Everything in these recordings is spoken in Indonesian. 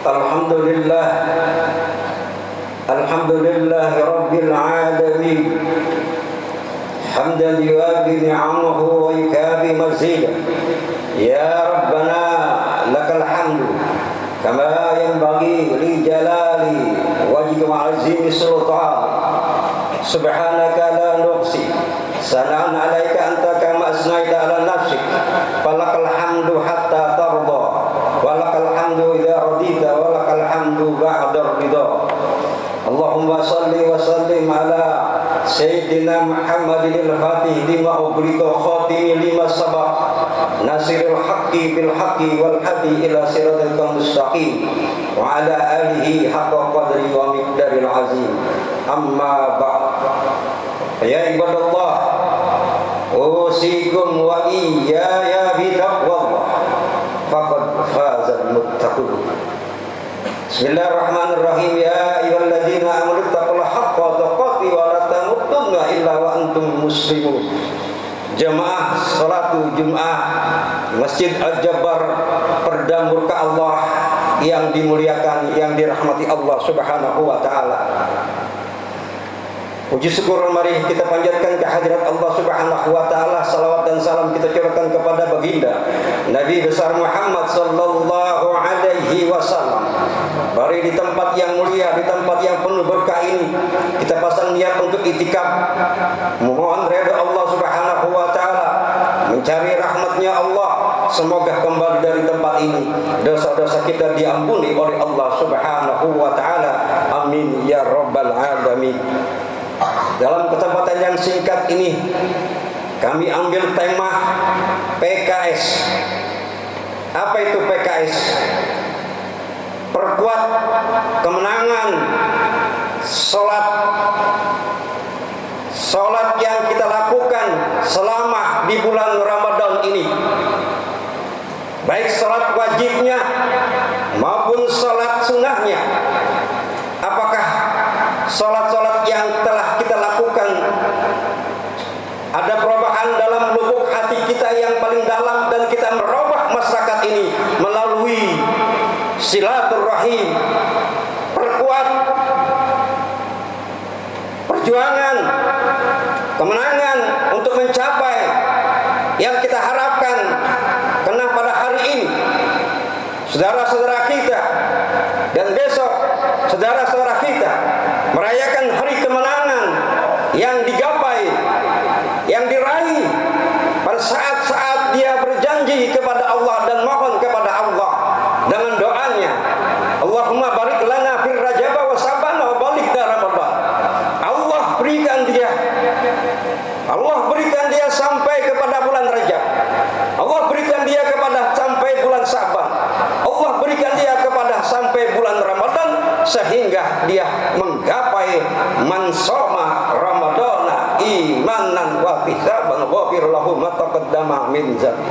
Alhamdulillah, alhamdulillah Rabbil alamin. Hamdan yuwafi ni'amahu wa yukafi mazidah. Ya Rabbana lakal hamdu kama yanbaghi li jalali wajhika wa azimi sultan. Subhanaka la nuhsi sana'an 'alaika anta kama asnaita 'ala nafsik. Falakal hamdu hatta tarda, walakal hamdu idza radita, walakal hamdu ba'da ridha. Allahumma salli wa sallim ala Sayyidina Muhammadin al-Fatih lima ughliqa khatimi lima sabaq nasiril haqqi bil haqqi wal hadi ila siratal mustaqim wa ala alihi haqqa qadri wa miqdaril azim. Amma ba'd. Ya ibadallah, usikum wa iyaya bi taqwallah faqad fazal muttaqun. Bismillahirrahmanirrahim. Ya ayyuhalladzina amanu taqullaha haqqa tuqatih wa la tamutunna illa wa antum muslimun. Jamaah salatu Jumat Masjid Al-Jabbar, perda murka Allah yang dimuliakan, yang dirahmati Allah Subhanahu wa taala. Puji syukur mari kita panjatkan kehadirat Allah Subhanahu wa taala. Salawat dan salam kita curahkan kepada baginda Nabi besar Muhammad sallallahu alaihi wasallam. Mari di tempat yang mulia, di tempat yang penuh berkah ini kita pasang niat untuk itikaf, mohon redha Allah Subhanahu wa taala, mencari rahmatnya Allah. Semoga kembali dari tempat ini dosa-dosa kita diampuni oleh Allah Subhanahu wa taala. Amin ya rabbal alamin. Dalam kesempatan yang singkat ini kami ambil tema PKS. Apa itu PKS? Perkuat kemenangan Salat yang kita lakukan selama di bulan Ramadan ini, baik salat wajibnya maupun salat sunnahnya. Apakah salat-salat yang telah kita lakukan ada perubahan dalam lubuk hati kita yang paling dalam, dan kita merubah masyarakat ini melalui silaturahim, perkuat perjuangan kemenangan untuk mencapai yang kita harapkan. Karena pada hari ini saudara-saudara kita dan besok saudara-saudara kita merayakan hari kemenangan yang digapai, yang diraih pada saat-saat dia berjanji kepada Allah dan mohon kepada Allah dengan doanya, Allahumma barik lana fir Rajab wa Sa'ban wa balighna Ramadan. Allah berikan dia sampai kepada bulan Rajab. Allah berikan dia kepada sampai bulan Sa'ban. Allah berikan dia kepada sampai bulan Ramadan, sehingga dia menggapai man shoma ramadana imanan wa ihtisaban ghafir lahu ma taqaddama min dzambi.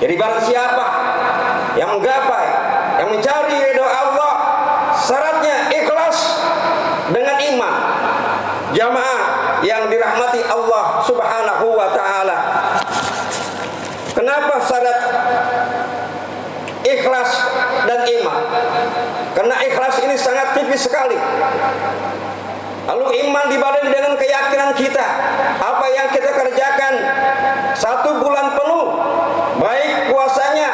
Jadi barang siapa yang menggapai, yang mencari ridha Allah, syaratnya ikhlas dengan iman. Jamaah yang dirahmati Allah Subhanahu wa taala. Kenapa syarat ikhlas dan iman? Karena ikhlas ini sangat tipis sekali. Lalu iman dibarengi dengan keyakinan kita, apa yang kita kerjakan satu bulan penuh, baik puasanya,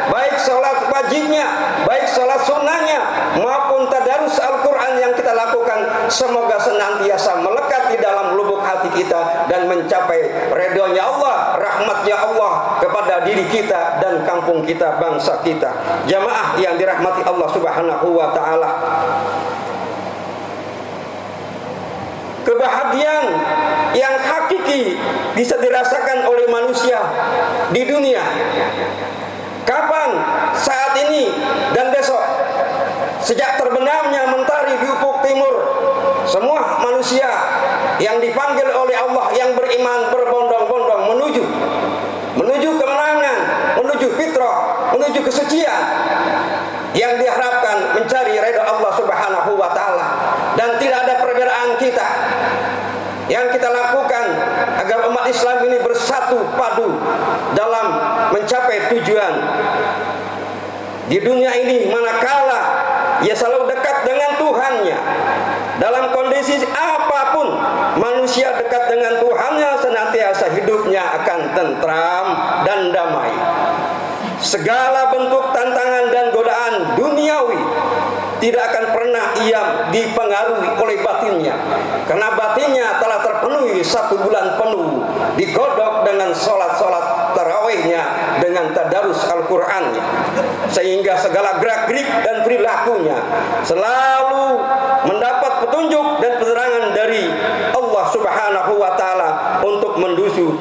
baik sholat wajibnya, baik sholat sunnahnya, maupun tadarus Al-Quran yang kita lakukan, semoga senantiasa melekat di dalam lubuk hati kita dan mencapai ridhonya Allah, rahmatnya Allah kepada diri kita dan kampung kita, bangsa kita. Jamaah yang dirahmati Allah Subhanahu wa taala. Kebahagiaan yang hakiki bisa dirasakan oleh manusia di dunia. Kapan? Saat ini dan besok. Sejak terbenamnya mentari di ufuk timur, semua manusia yang dipanggil oleh Allah yang beriman berbondong-bondong menuju kemenangan, menuju fitrah, menuju kesucian yang diharapkan mencari ridha Allah Subhanahu wa taala. Dan tidak ada perbedaan kita yang kita lakukan agar umat Islam ini bersatu padu dalam mencapai tujuan di dunia ini. Manakala ia selalu dekat dengan Tuhannya. Dalam kondisi apapun manusia dekat dengan Tuhannya, senantiasa hidupnya akan tentram dan damai. Segala bentuk tantangan dan godaan duniawi tidak akan pernah ia dipengaruhi oleh batinnya, karena batinnya telah terpenuhi 1 bulan penuh digodok dengan sholat-sholat tarawihnya, dengan tadarus Al-Qur'annya, sehingga segala gerak-gerik dan perilakunya selalu mendapat petunjuk dan penerangan dari Allah Subhanahu wa Ta'ala untuk menuju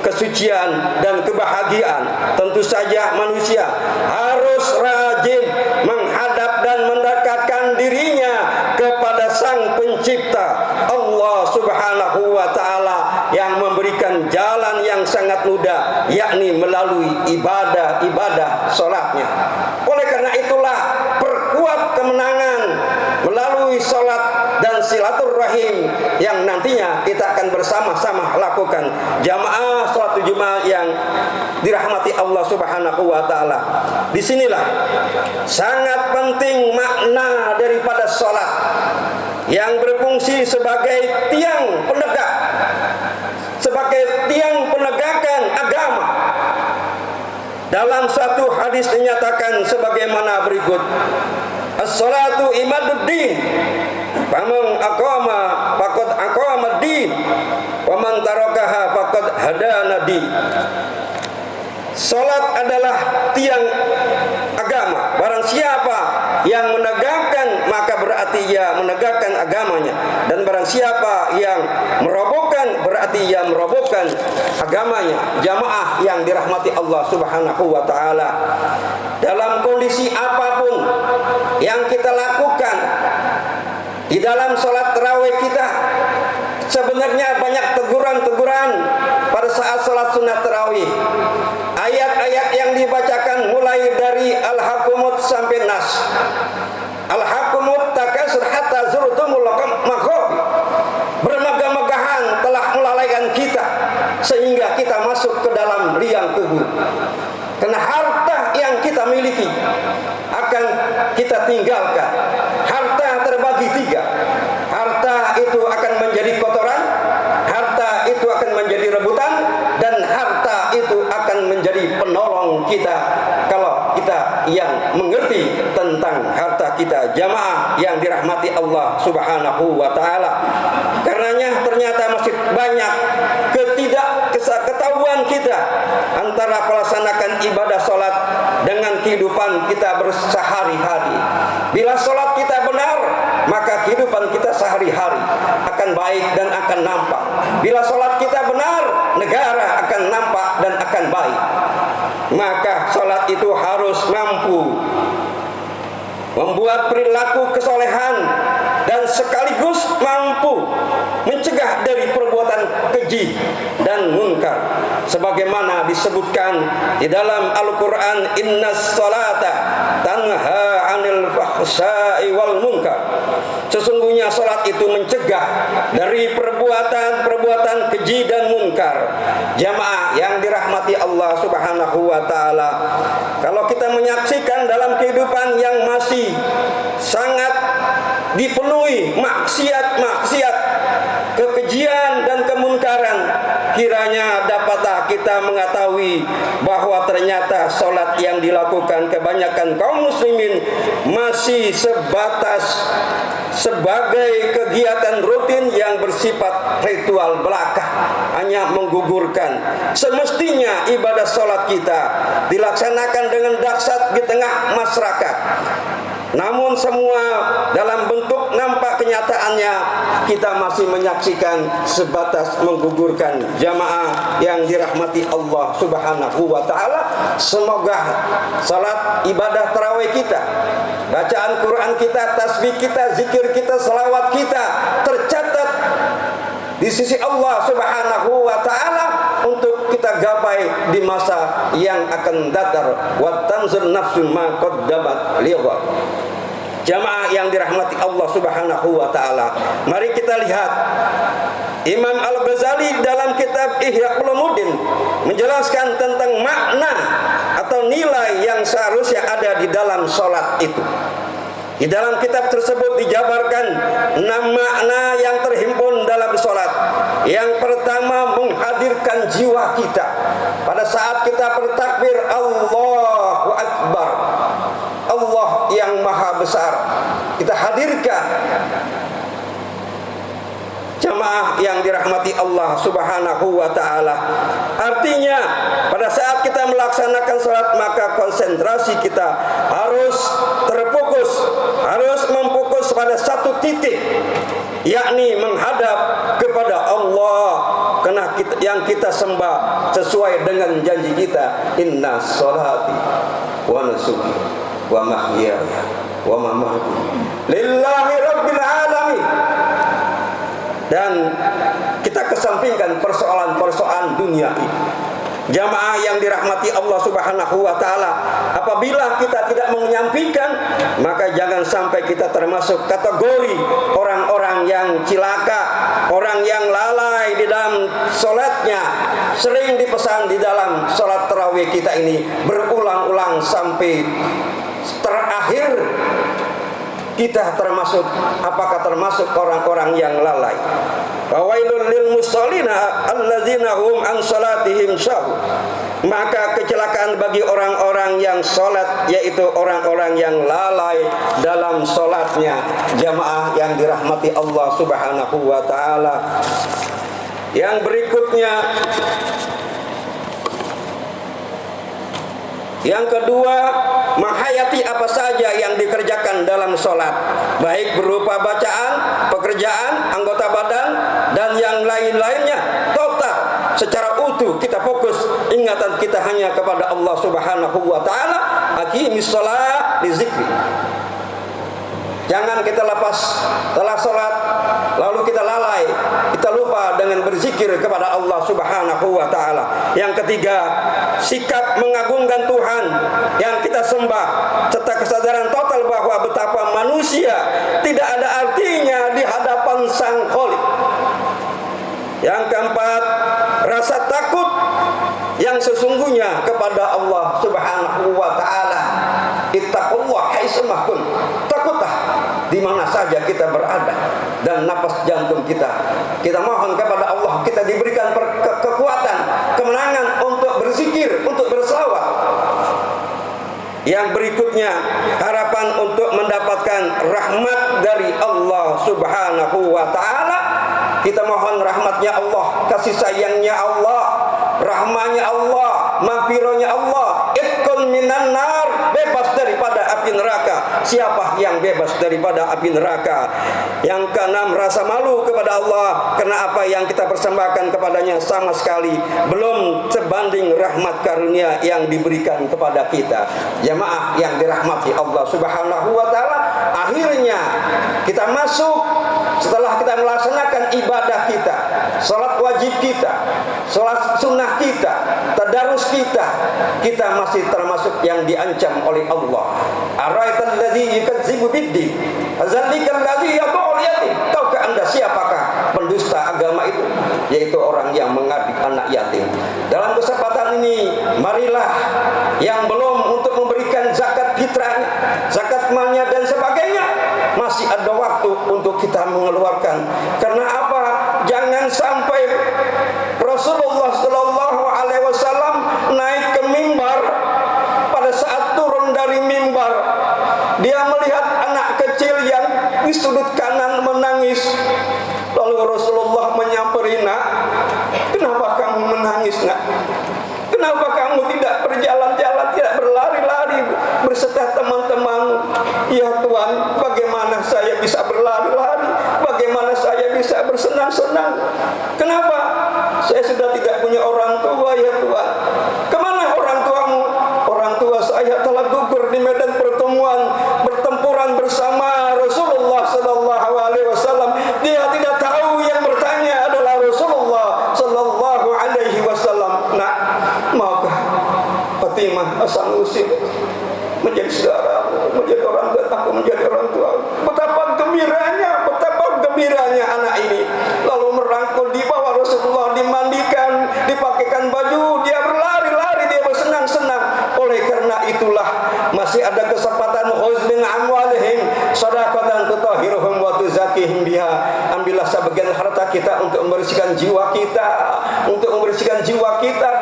kesucian dan kebahagiaan. Tentu saja manusia harus rajin menghadap dan mendekatkan dirinya kepada Sang Pencipta Allah Subhanahu wa Ta'ala yang memberikan jalan yang sangat mudah, yakni melalui ibadah sholatnya. Oleh karena itulah, perkuat kemenangan melalui sholat dan silaturahim yang nantinya kita akan bersama-sama lakukan. Jamaah sholat Jumat yang dirahmati Allah Subhanahu wa Ta'ala, disinilah sangat penting makna daripada sholat yang berfungsi sebagai tiang penegak, sebagai tiang penegakan agama. Dalam satu hadis dinyatakan sebagaimana berikut: as-salatu imaduddin, faman aqama faqad aqama ad-din, wa man tarakaha faqad hadana din. Salat adalah tiang agama. Barang siapa yang menegakkan, maka berarti ia menegakkan agamanya, dan barang siapa yang merobohkan, berarti ia merobohkan agamanya. Jamaah yang dirahmati Allah Subhanahu wa Ta'ala, dalam kondisi apapun yang kita lakukan di dalam sholat tarawih kita, sebenarnya banyak teguran-teguran pada saat sholat sunnah tarawih. Ayat-ayat yang dibacakan mulai dari Al-Hakumut sampai Nas. Al-Hakumut takasur hatta zurtumul maqabir. Bermegah-megahan telah melalaikan kita sehingga kita masuk ke dalam liang kubur. Karena harta yang kita miliki akan kita tinggalkan. Harta terbagi 3. Harta itu akan menjadi kotoran, harta itu akan menjadi rebutan, dan harta itu akan menjadi penolong kita kalau kita yang mengerti tentang harta kita. Jamaah yang dirahmati Allah Subhanahu wa Ta'ala, karenanya ternyata masih banyak ketahuan kita antara melaksanakan ibadah sholat dengan kehidupan kita bersehari-hari. Bila sholat kita benar, maka kehidupan kita sehari-hari akan baik dan akan nampak. Bila sholat kita benar, negara akan nampak dan akan baik. Maka sholat itu harus mampu membuat perilaku kesolehan dan sekaligus mampu mencegah dari perbuatan keji dan munkar, sebagaimana disebutkan di dalam Al-Quran, innas salata tanha 'anil fahsya'i wal munkar. Sesungguhnya salat itu mencegah dari perbuatan-perbuatan keji dan munkar. Jamaah yang dirahmati Allah Subhanahu wa Ta'ala, kalau kita menyaksikan dalam kehidupan yang masih sangat dipenuhi maksiat-maksiat, kekejian dan kemunkaran, kiranya dapatlah kita mengetahui bahwa ternyata sholat yang dilakukan kebanyakan kaum muslimin masih sebagai kegiatan rutin yang bersifat ritual belaka, hanya menggugurkan. Semestinya ibadah sholat kita dilaksanakan dengan dahsyat di tengah masyarakat, namun semua dalam bentuk nampak kenyataannya kita masih menyaksikan sebatas menggugurkan. Jamaah yang dirahmati Allah Subhanahu wa Ta'ala, semoga salat ibadah tarawih kita, bacaan Quran kita, tasbih kita, zikir kita, salawat kita tercatat di sisi Allah Subhanahu wa Ta'ala untuk kita gapai di masa yang akan datang. Wa tanzur nafsun ma qaddamat lighad. Jamaah yang dirahmati Allah Subhanahu wa Ta'ala, mari kita lihat Imam Al-Ghazali dalam kitab Ihya Ulumuddin menjelaskan tentang makna atau nilai yang seharusnya ada di dalam sholat itu. Di dalam kitab tersebut dijabarkan 6 makna yang terhimpun dalam sholat. Yang pertama, menghadirkan jiwa kita pada saat kita bertakbir Allahu Akbar, Allah yang maha besar, kita hadirkan. Jamaah yang dirahmati Allah Subhanahu wa ta'ala, artinya pada saat kita melaksanakan sholat, maka konsentrasi kita harus terfokus, harus memfokus pada satu titik, yakni menghadap kepada Allah. Karena yang kita sembah sesuai dengan janji kita, inna sholati wa nusuki wa mahyaya wa mamati lillahi rabbil alamin. Dan kita kesampingkan persoalan-persoalan dunia ini. Jamaah yang dirahmati Allah Subhanahu wa ta'ala, apabila kita tidak menyampaikan, maka jangan sampai kita termasuk kategori orang-orang yang cilaka, orang yang lalai di dalam sholatnya. Sering dipesan di dalam sholat tarawih kita ini berulang-ulang sampai terakhir. Kita termasuk, apakah termasuk orang-orang yang lalai? Fawailul lil musallina alladzina hum an salatihim sahun. Maka kecelakaan bagi orang-orang yang salat, yaitu orang-orang yang lalai dalam salatnya. Jamaah yang dirahmati Allah Subhanahu wa taala. Yang berikutnya, yang kedua, menghayati apa saja yang dikerjakan dalam sholat, baik berupa bacaan, pekerjaan, anggota badan, dan yang lain-lainnya. Total, secara utuh kita fokus, ingatan kita hanya kepada Allah Subhanahu wa ta'ala. Aqimis sholat li zikri. Jangan kita lepas setelah sholat lalu kita lalai, kita lupa dengan berzikir kepada Allah Subhanahu wa ta'ala. Yang ketiga, sikap mengagungkan Tuhan yang kita sembah, serta kesadaran total bahwa betapa manusia tidak ada artinya di hadapan Sang Khalik. Yang keempat, rasa takut yang sesungguhnya kepada Allah Subhanahu wa ta'ala. Ittaqullah haitsuma kuntum. Takutlah di mana saja kita berada, dan napas jantung kita mohon kepada Allah, kita diberikan kekuatan, kemenangan untuk berzikir, untuk berselawat. Yang berikutnya, harapan untuk mendapatkan rahmat dari Allah Subhanahu wa ta'ala. Kita mohon rahmatnya Allah, kasih sayangnya Allah, rahmanya Allah, maghfirahnya Allah. Itqun minan nar, bebas daripada api neraka. Siapa yang bebas daripada api neraka? Yang keenam, rasa malu kepada Allah karena apa yang kita persembahkan kepadanya sama sekali belum sebanding rahmat karunia yang diberikan kepada kita. Jamaah yang dirahmati Allah Subhanahu wa ta'ala, akhirnya kita masuk setelah kita melaksanakan ibadah kita, salat wajib kita, salat sunnah kita, tadarus kita masih termasuk yang diancam oleh Allah. Araital ladzi yukadzibu biddin, azzalikal ladzi yad'ul yatim. Tahukah Anda siapakah pendusta agama itu? Yaitu orang yang mengadik anak yatim. Dalam kesempatan ini, marilah yang belum untuk memberikan zakat fitrahnya, zakat malnya dan sebagainya, masih ada waktu untuk kita mengeluarkan. Karena apa? Jangan sampai Rasulullah sallallahu alaihi wasallam naik ke mimbar, pada saat turun dari mimbar dia melihat anak kecil yang di sudut kanan menangis. Lalu Rasulullah menyampaikan, "Nak, kenapa kamu menangis, Nak? Kenapa kamu tidak berjalan-jalan, tidak berlari-lari berserta teman-teman?" "Ya Tuhan, bagaimana saya bisa berlari-lari? Bagaimana saya bisa bersenang-senang? Kenapa? Saya sudah tidak punya orang tua, ya Tuhan." "Kemana orang tuamu?" "Orang tua saya telah gugur di medan pertemuan pertempuran bersama Rasulullah sallallahu alaihi wasallam." Dia tidak tahu yang bertanya adalah Rasulullah sallallahu alaihi wasallam. "Nak, maukah Fatimah As-Sanusi menjadi saudaramu, menjadi orang tuaku, menjadi orang tua?" Betapa gembiranya anak ini. Lalu merangkul, dibawa Rasulullah, dimandikan, dipakaikan baju, dia berlari-lari, dia bersenang-senang. Oleh karena itulah masih ada kesempatan khuz min amwalihim shadaqatan tutahhiruhum wa tuzakkihim biha. Ambillah sebagian harta kita untuk membersihkan jiwa kita,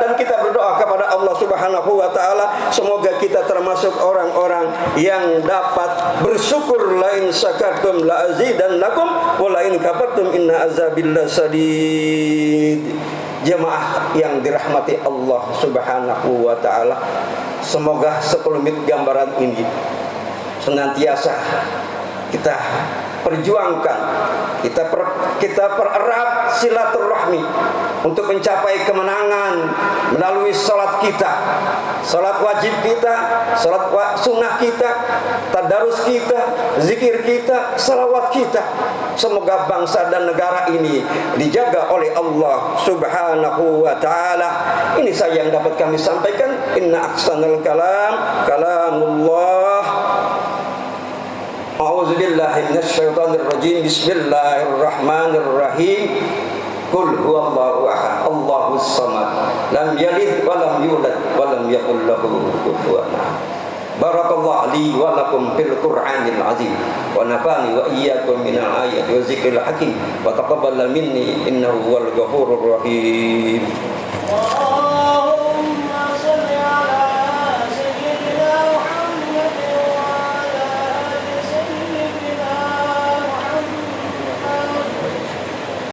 dan kita berdoa kepada Allah Subhanahu wa taala semoga kita termasuk orang-orang yang dapat bersyukur. La in syakartum la azidannakum wa la in kafartum inna azabillahi sadid. Jemaah yang dirahmati Allah Subhanahu wa taala, semoga sekelumit gambaran ini senantiasa kita perjuangkan, kita pererat silaturahmi untuk mencapai kemenangan melalui salat kita, salat wajib kita, salat sunnah kita, tadarus kita, zikir kita, salawat kita. Semoga bangsa dan negara ini dijaga oleh Allah Subhanahu wa taala. Ini saja yang dapat kami sampaikan. Inna ahsanal kalam kalamullah. A'udzu billahi minasyaitonir rajim. Bismillahirrahmanirrahim. Qul huwallahu ahad, Allahus samad, lam yalid wa lam yulad wa lam yakul lahu kufuwan ahad. Barakallahu li wa lakum fil Qur'anil azim wa nafani wa iyyakum minal ayati wa zikril hakim wa taqabbal minni innahu huwal ghafurur rahim.